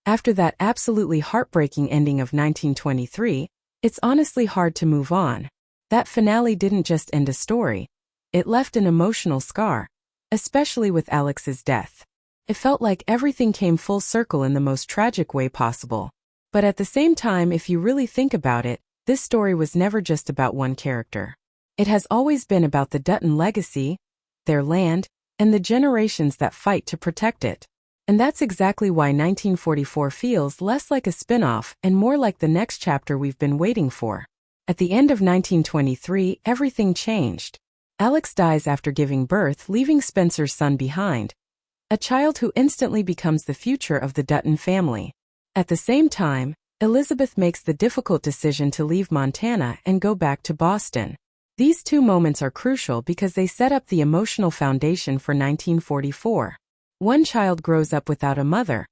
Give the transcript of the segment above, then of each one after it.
After that absolutely heartbreaking ending of 1923, it's honestly hard to move on. That finale didn't just end a story. It left an emotional scar, especially with Alex's death. It felt like everything came full circle in the most tragic way possible. But at the same time, if you really think about it, this story was never just about one character. It has always been about the Dutton legacy, their land, and the generations that fight to protect it. And that's exactly why 1944 feels less like a spin-off and more like the next chapter we've been waiting for. At the end of 1923, everything changed. Alex dies after giving birth, leaving Spencer's son behind, a child who instantly becomes the future of the Dutton family. At the same time, Elizabeth makes the difficult decision to leave Montana and go back to Boston. These two moments are crucial because they set up the emotional foundation for 1944. One child grows up without a mother,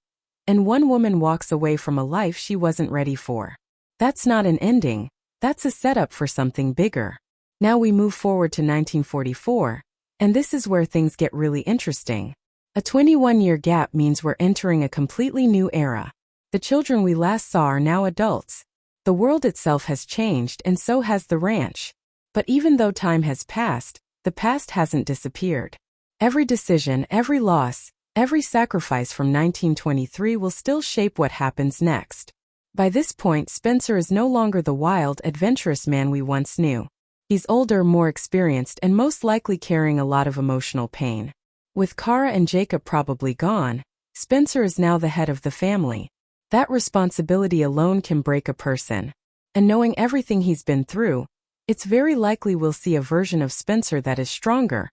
and one woman walks away from a life she wasn't ready for. That's not an ending, that's a setup for something bigger. Now we move forward to 1944, and this is where things get really interesting. A 21-year gap means we're entering a completely new era. The children we last saw are now adults. The world itself has changed, and so has the ranch. But even though time has passed, the past hasn't disappeared. Every decision, every loss, every sacrifice from 1923 will still shape what happens next. By this point, Spencer is no longer the wild, adventurous man we once knew. He's older, more experienced, and most likely carrying a lot of emotional pain. With Kara and Jacob probably gone, Spencer is now the head of the family. That responsibility alone can break a person. And knowing everything he's been through, it's very likely we'll see a version of Spencer that is stronger,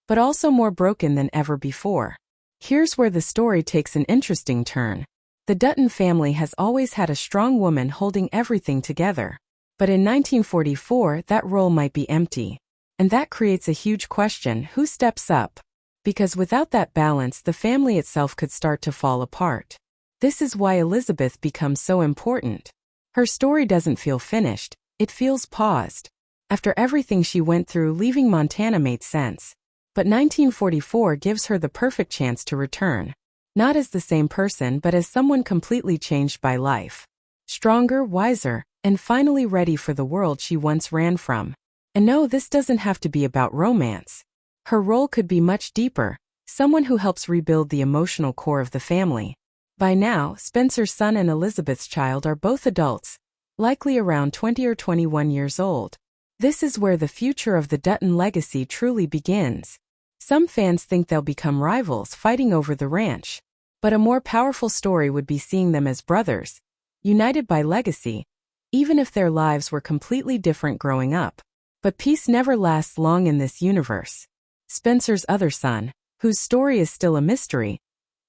but also more broken than ever before. Here's where the story takes an interesting turn. The Dutton family has always had a strong woman holding everything together. But in 1944, that role might be empty. And that creates a huge question: who steps up? Because without that balance, the family itself could start to fall apart. This is why Elizabeth becomes so important. Her story doesn't feel finished, it feels paused. After everything she went through, leaving Montana made sense. But 1944 gives her the perfect chance to return. Not as the same person, but as someone completely changed by life. Stronger, wiser, and finally ready for the world she once ran from. And no, this doesn't have to be about romance. Her role could be much deeper, someone who helps rebuild the emotional core of the family. By now, Spencer's son and Elizabeth's child are both adults, likely around 20 or 21 years old. This is where the future of the Dutton legacy truly begins. Some fans think they'll become rivals, fighting over the ranch. But a more powerful story would be seeing them as brothers, united by legacy, even if their lives were completely different growing up. But peace never lasts long in this universe. Spencer's other son, whose story is still a mystery,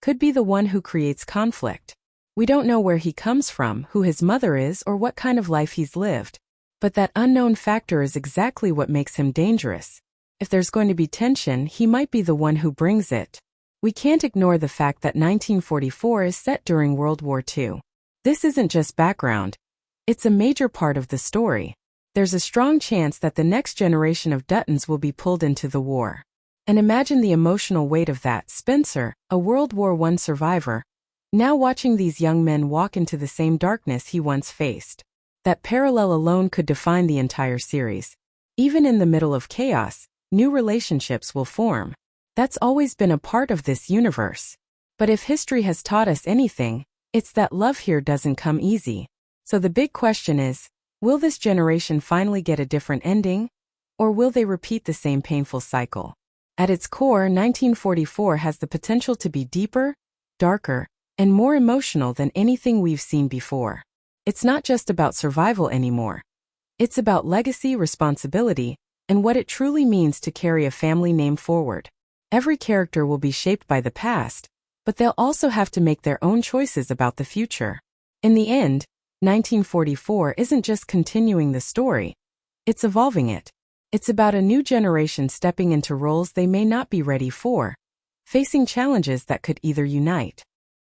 could be the one who creates conflict. We don't know where he comes from, who his mother is, or what kind of life he's lived. But that unknown factor is exactly what makes him dangerous. If there's going to be tension, he might be the one who brings it. We can't ignore the fact that 1944 is set during World War II. This isn't just background. It's a major part of the story. There's a strong chance that the next generation of Duttons will be pulled into the war. And imagine the emotional weight of that. Spencer, a World War I survivor, now watching these young men walk into the same darkness he once faced. That parallel alone could define the entire series. Even in the middle of chaos, new relationships will form. That's always been a part of this universe. But if history has taught us anything, it's that love here doesn't come easy. So the big question is, will this generation finally get a different ending? Or will they repeat the same painful cycle? At its core, 1944 has the potential to be deeper, darker, and more emotional than anything we've seen before. It's not just about survival anymore. It's about legacy, responsibility, and what it truly means to carry a family name forward. Every character will be shaped by the past, but they'll also have to make their own choices about the future. In the end, 1944 isn't just continuing the story, it's evolving it. It's about a new generation stepping into roles they may not be ready for, facing challenges that could either unite